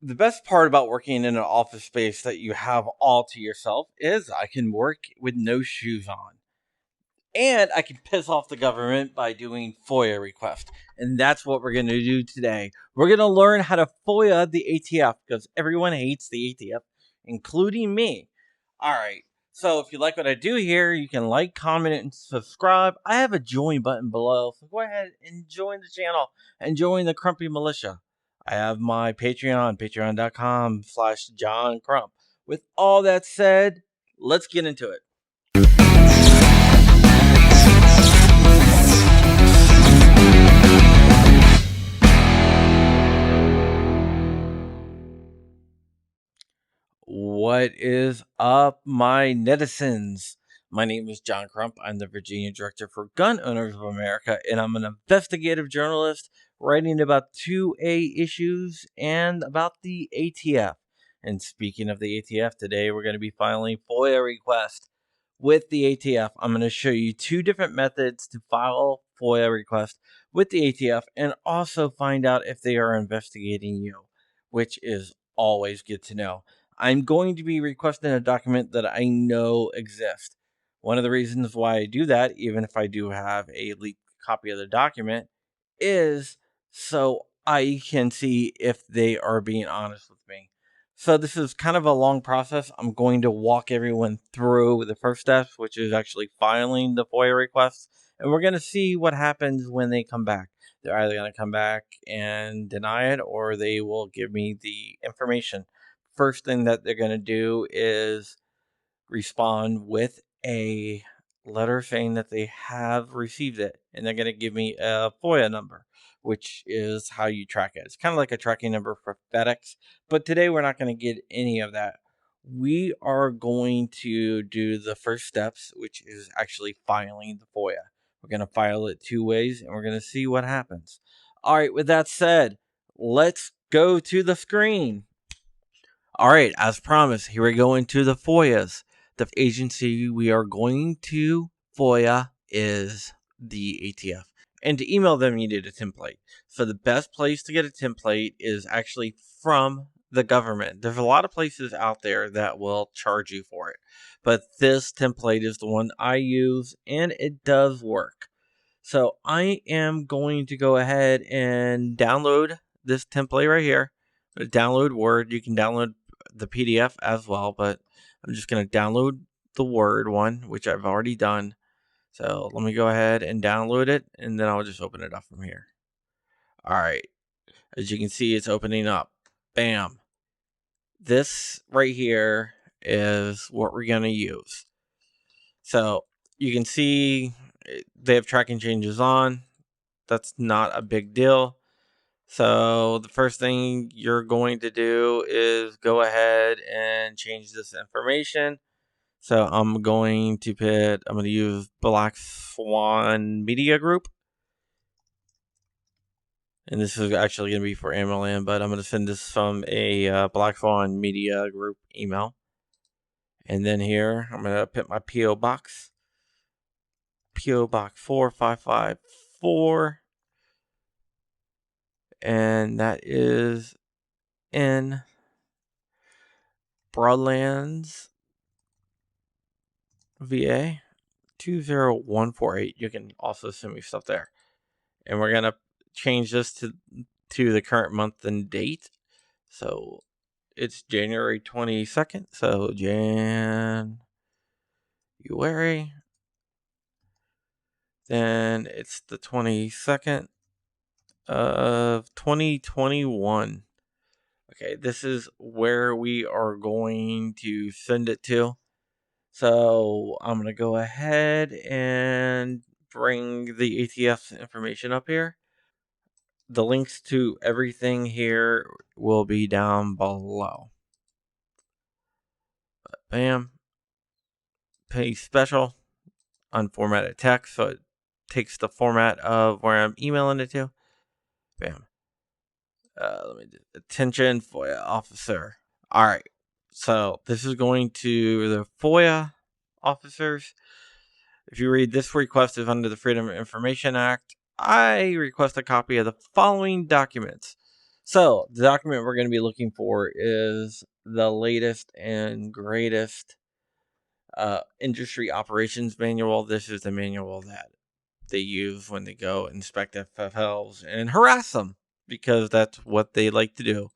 The best part about working in an office space that you have all to yourself is I can work with no shoes on. And I can piss off the government by doing FOIA requests. And that's what we're going to do today. We're going to learn how to FOIA the ATF because everyone hates the ATF, including me. All right. So if you like what I do here, you can like, comment, and subscribe. I have a join button below. So go ahead and join the channel and join the Crumpy Militia. I have my Patreon, patreon.com/John Crump. With all that said, let's get into it. What is up, my netizens? My name is John Crump. I'm the Virginia Director for Gun Owners of America, and I'm an investigative journalist writing about 2A issues and about the ATF. And speaking of the ATF, today we're going to be filing FOIA requests with the ATF. I'm going to show you two different methods to file FOIA requests with the ATF and also find out if they are investigating you, which is always good to know. I'm going to be requesting a document that I know exists. One of the reasons why I do that, even if I do have a leaked copy of the document, is so I can see if they are being honest with me. So this is kind of a long process. I'm going to walk everyone through the first steps, which is actually filing the FOIA requests, and we're going to see what happens when they come back. They're either going to come back and deny it, or they will give me the information. First thing that they're going to do is respond with a letter saying that they have received it, and they're going to give me a FOIA number, which is how you track it. It's kind of like a tracking number for FedEx, but today we're not going to get any of that. We are going to do the first steps, which is actually filing the FOIA. We're going to file it two ways, and we're going to see what happens. All right, with that said, let's go to the screen. All right, as promised, here we go into the FOIAs. The agency we are going to FOIA is the ATF. And to email them, you need a template. So the best place to get a template is actually from the government. There's a lot of places out there that will charge you for it. But this template is the one I use, and it does work. So I am going to go ahead and download this template right here. Download Word. You can download the PDF as well, but I'm just going to download the Word one, which I've already done. So let me go ahead and download it, and then I'll just open it up from here. All right. As you can see, it's opening up. Bam. This right here is what we're going to use. So you can see they have tracking changes on. That's not a big deal. So the first thing you're going to do is go ahead and change this information. So I'm going to use Black Swan Media Group. And this is actually going to be for Amaland, but I'm going to send this from a Black Swan Media Group email. And then here, I'm going to put my P.O. Box. P.O. Box 4554. And that is in Broadlands, VA 20148. You can also send me stuff there. And we're going to change this to the current month and date. So it's January 22nd. So January. Then it's the 22nd of 2021. Okay, this is where we are going to send it to. So I'm going to go ahead and bring the ATF's information up here. The links to everything here will be down below. Bam. Pay special. Unformatted text. So it takes the format of where I'm emailing it to. Bam. Let me do attention FOIA officer. All right. So this is going to the FOIA officers. If you read, this request is under the Freedom of Information Act. I request a copy of the following documents. So the document we're going to be looking for is the latest and greatest industry operations manual. This is the manual that they use when they go inspect FFLs and harass them, because that's what they like to do,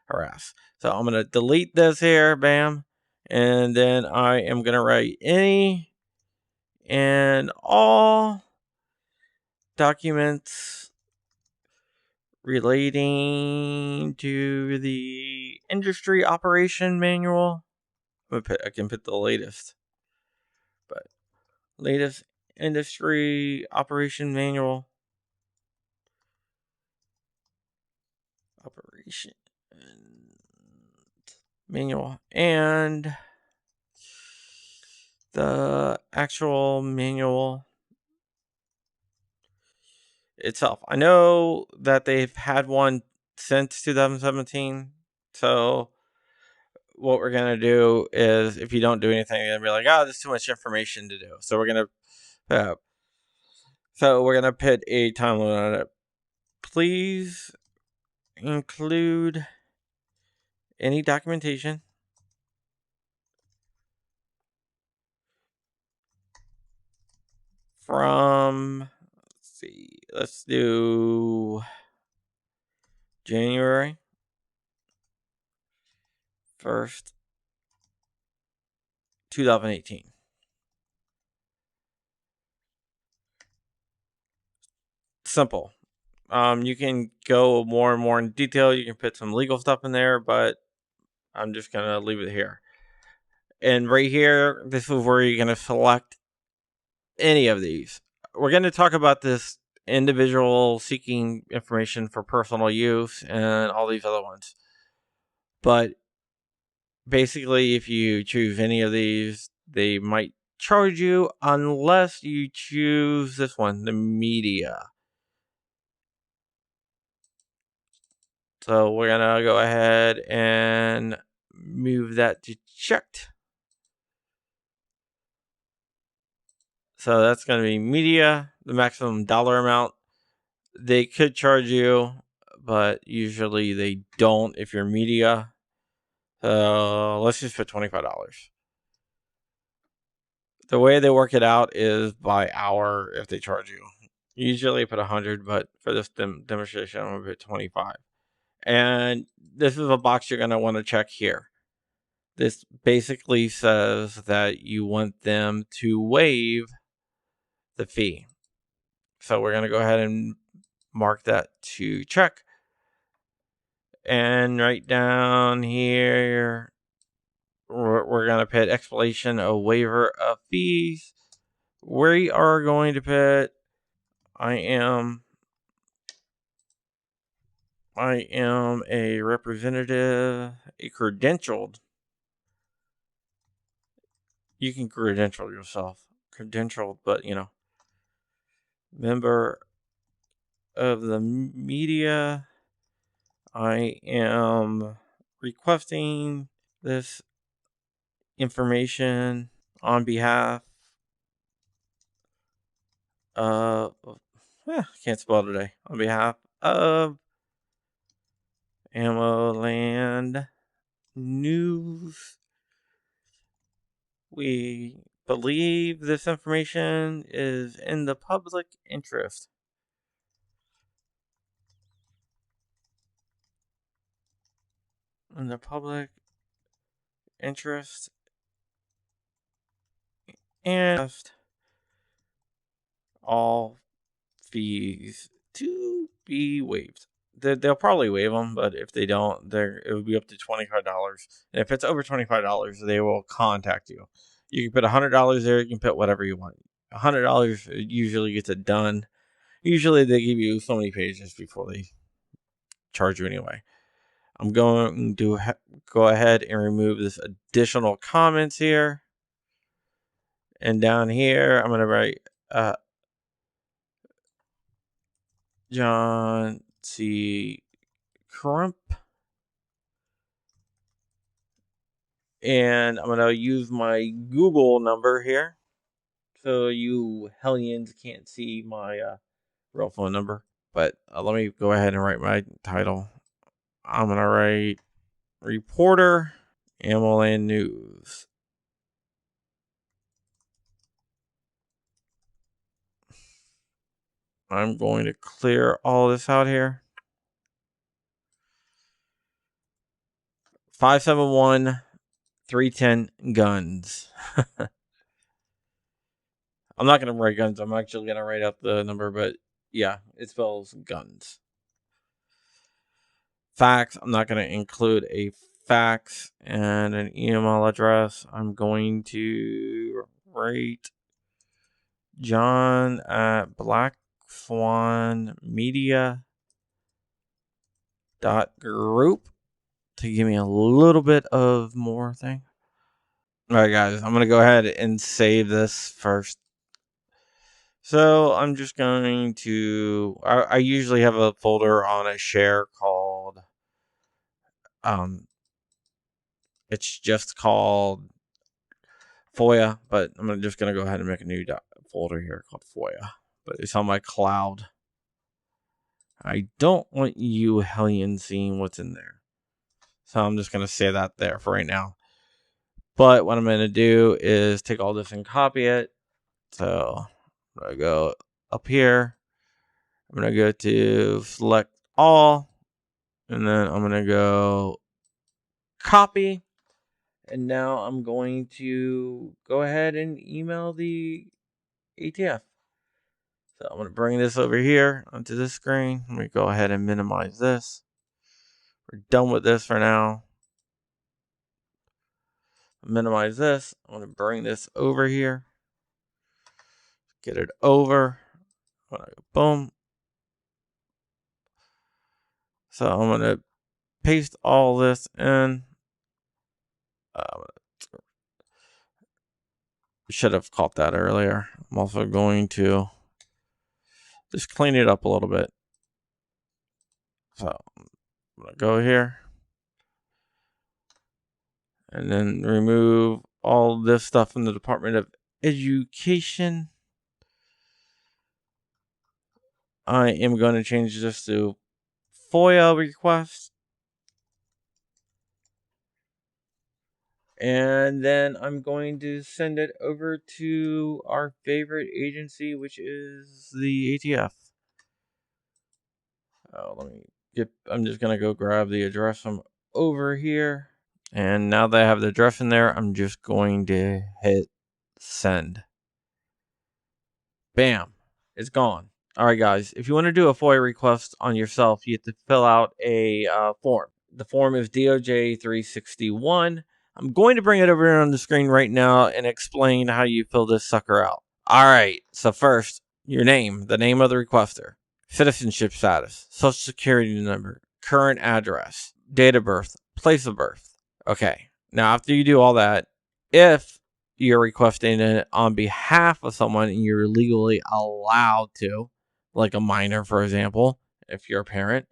harass. So I'm going to delete this here, bam, and then I am going to write any and all documents relating to the industry operation manual. I can put the latest, but latest industry operation manual. Operation manual. And the actual manual itself. I know that they've had one since 2017. So what we're going to do is, if you don't do anything, you're going to be like, oh, there's too much information to do. So we're going to put a time limit on it. Please include any documentation from, let's do January 1st, 2018. Simple. You can go more and more in detail. You can put some legal stuff in there, but I'm just going to leave it here. And right here, this is where you're going to select any of these. We're going to talk about this individual seeking information for personal use and all these other ones. But basically, if you choose any of these, they might charge you, unless you choose this one, the media. So we're going to go ahead and move that to checked. So that's going to be media, the maximum dollar amount. They could charge you, but usually they don't if you're media. So let's just put $25. The way they work it out is by hour if they charge you. Usually I put 100, but for this demonstration, I'm going to put 25. And this is a box you're going to want to check here. This basically says that you want them to waive the fee. So we're going to go ahead and mark that to check. And right down here, we're going to put explanation of waiver of fees. We are going to put, I am a representative, a credentialed. You can credential yourself. Credentialed, but member of the media. I am requesting this information on behalf of, can't spell today, on behalf of AMOland News. We believe this information is in the public interest. In the public interest and all fees to be waived. They'll probably waive them, but if they don't, it would be up to $25. And if it's over $25, they will contact you. You can put $100 there. You can put whatever you want. $100 usually gets it done. Usually they give you so many pages before they charge you anyway. I'm going to go ahead and remove this additional comments here. And down here, I'm going to write John C. Crump. And I'm going to use my Google number here, so you hellions can't see my real phone number. But let me go ahead and write my title. I'm going to write reporter, Amaland News. I'm going to clear all this out here. 571-310 guns. I'm not going to write guns. I'm actually going to write out the number, but yeah, it spells guns. Fax. I'm not going to include a fax and an email address. I'm going to write John at blackswanmedia.group to give me a little bit of more thing. All right, guys, I'm going to go ahead and save this first. So I'm just going to, I usually have a folder on a share called, it's just called FOIA, but I'm just going to go ahead and make a new folder here called FOIA, but it's on my cloud. I don't want you hellions seeing what's in there. So I'm just going to say that there for right now. But what I'm going to do is take all this and copy it. So I'm going to go up here. I'm going to go to select all. And then I'm going to go copy. And now I'm going to go ahead and email the ATF. So I'm going to bring this over here onto this screen. Let me go ahead and minimize this. We're done with this for now. Minimize this. I'm going to bring this over here. Get it over. Boom. So I'm going to paste all this in. Should have caught that earlier. I'm also going to just clean it up a little bit. So I'm going to go here. And then remove all this stuff from the Department of Education. I am going to change this to FOIA request. And then I'm going to send it over to our favorite agency, which is the ATF. I'm just going to go grab the address from over here. And now that I have the address in there, I'm just going to hit send. Bam. It's gone. All right, guys. If you want to do a FOIA request on yourself, you have to fill out a form. The form is DOJ 361. I'm going to bring it over here on the screen right now and explain how you fill this sucker out. All right. So first, your name, the name of the requester, citizenship status, social security number, current address, date of birth, place of birth. Okay. Now, after you do all that, if you're requesting it on behalf of someone and you're legally allowed to, like a minor, for example, if you're a parent,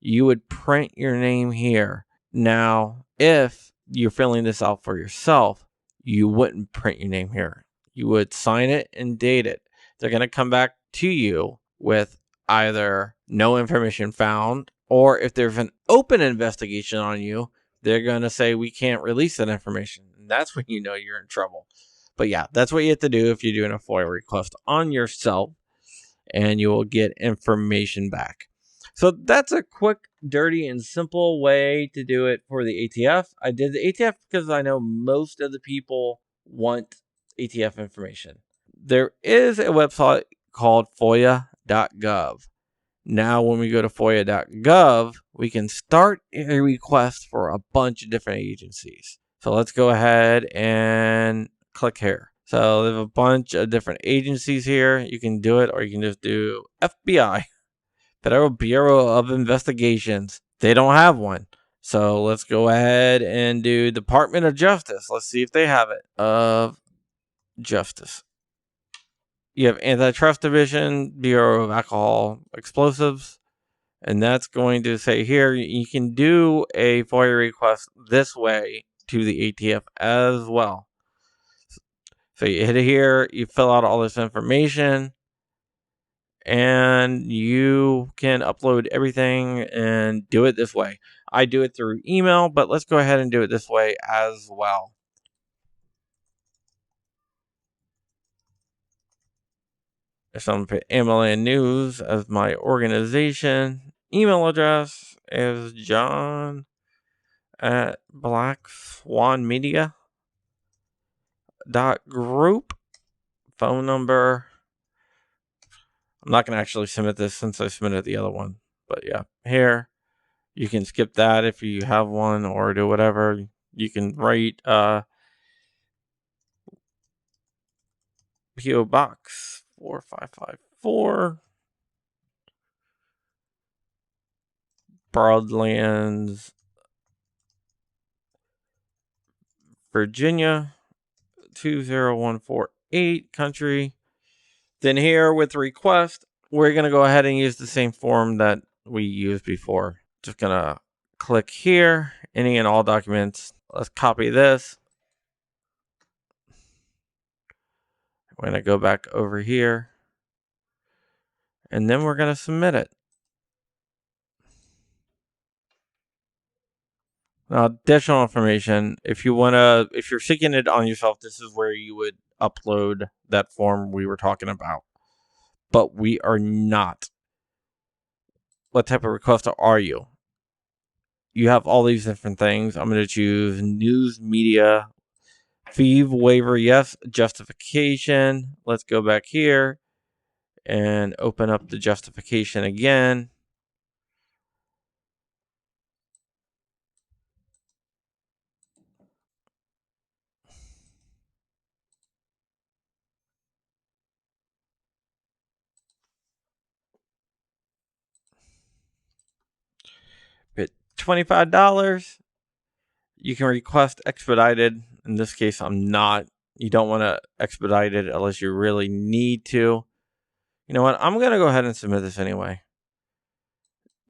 you would print your name here. Now, if you're filling this out for yourself, you wouldn't print your name here. You would sign it and date it. They're going to come back to you with either no information found, or if there's an open investigation on you, they're going to say we can't release that information. And that's when you know you're in trouble. But yeah, that's what you have to do if you're doing a FOIA request on yourself, and you will get information back. So that's a quick, dirty, and simple way to do it for the ATF. I did the ATF because I know most of the people want ATF information. There is a website called FOIA.gov. Now, when we go to FOIA.gov, we can start a request for a bunch of different agencies. So let's go ahead and click here. So there's a bunch of different agencies here. You can do it, or you can just do FBI, Federal Bureau of Investigations. They don't have one. So let's go ahead and do Department of Justice. Let's see if they have it. Of Justice. You have Antitrust Division, Bureau of Alcohol Explosives. And that's going to say here, you can do a FOIA request this way to the ATF as well. So you hit it here, you fill out all this information, and you can upload everything and do it this way. I do it through email, but let's go ahead and do it this way as well. So I'm going to put AMLN News as my organization. Email address is john@blackswanmedia.group. Phone number. I'm not going to actually submit this since I submitted the other one. But yeah, here. You can skip that if you have one or do whatever. You can write P.O. Box 4554, Broadlands, Virginia 20148, country. Then here with request, we're going to go ahead and use the same form that we used before. Just going to click here, any and all documents. Let's copy this. We're going to go back over here. And then we're going to submit it. Now, additional information, if you're seeking it on yourself, this is where you would upload that form we were talking about. But we are not. What type of requester are you? You have all these different things. I'm going to choose news media, fee waiver, yes, justification. Let's go back here and open up the justification again. Hit $25. You can request expedited. In this case, I'm not. You don't want to expedite it unless you really need to. You know what? I'm going to go ahead and submit this anyway.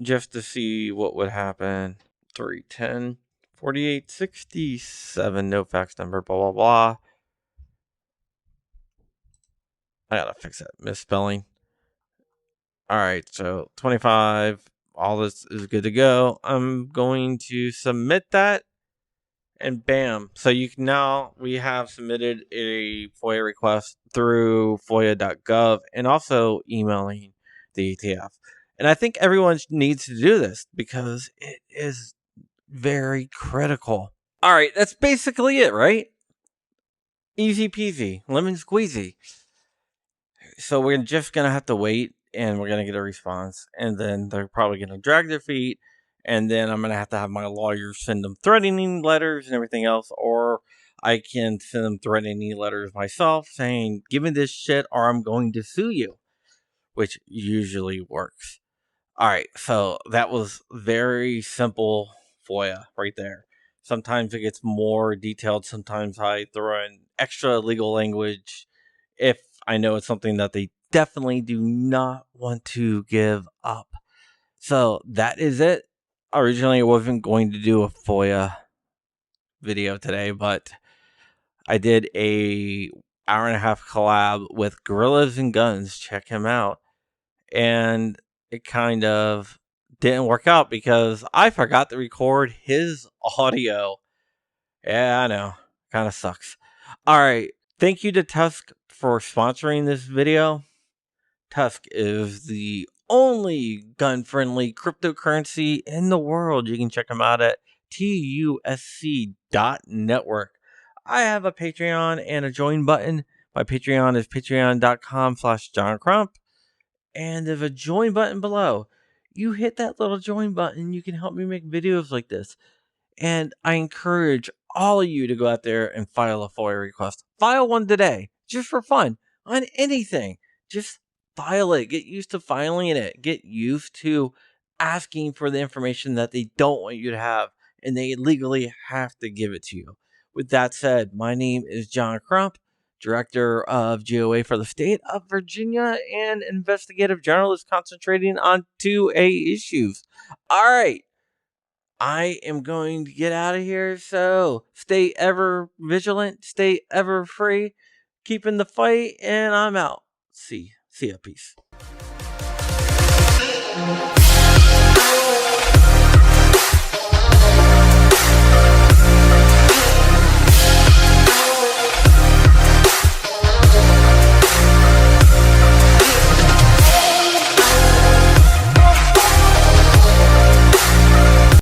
Just to see what would happen. 310 4867. No fax number. Blah, blah, blah. I got to fix that misspelling. Alright, so 25. All this is good to go. I'm going to submit that. And bam. So we have submitted a FOIA request through FOIA.gov and also emailing the ATF. And I think everyone needs to do this because it is very critical. All right, that's basically it, right? Easy peasy, lemon squeezy. So we're just going to have to wait and we're going to get a response. And then they're probably going to drag their feet. And then I'm going to have my lawyer send them threatening letters and everything else. Or I can send them threatening letters myself saying, give me this shit or I'm going to sue you. Which usually works. Alright, so that was very simple FOIA right there. Sometimes it gets more detailed. Sometimes I throw in extra legal language if I know it's something that they definitely do not want to give up. So that is it. Originally, I wasn't going to do a FOIA video today, but I did a hour and a half collab with Gorillas and Guns. Check him out. And it kind of didn't work out because I forgot to record his audio. Yeah, I know. Kind of sucks. All right. Thank you to Tusk for sponsoring this video. Tusk is the only gun-friendly cryptocurrency in the world. You can check them out at TUSC.network. I have a Patreon and a join button. My Patreon is patreon.com/John Crump. And there's a join button below. You hit that little join button, you can help me make videos like this. And I encourage all of you to go out there and file a FOIA request. File one today, just for fun, on anything. Just file it. Get used to filing it. Get used to asking for the information that they don't want you to have, and they legally have to give it to you. With that said, my name is John Crump, Director of GOA for the state of Virginia and investigative journalist concentrating on 2A issues. All right. I am going to get out of here, so stay ever vigilant, stay ever free, keeping the fight, and I'm out. See ya, peace.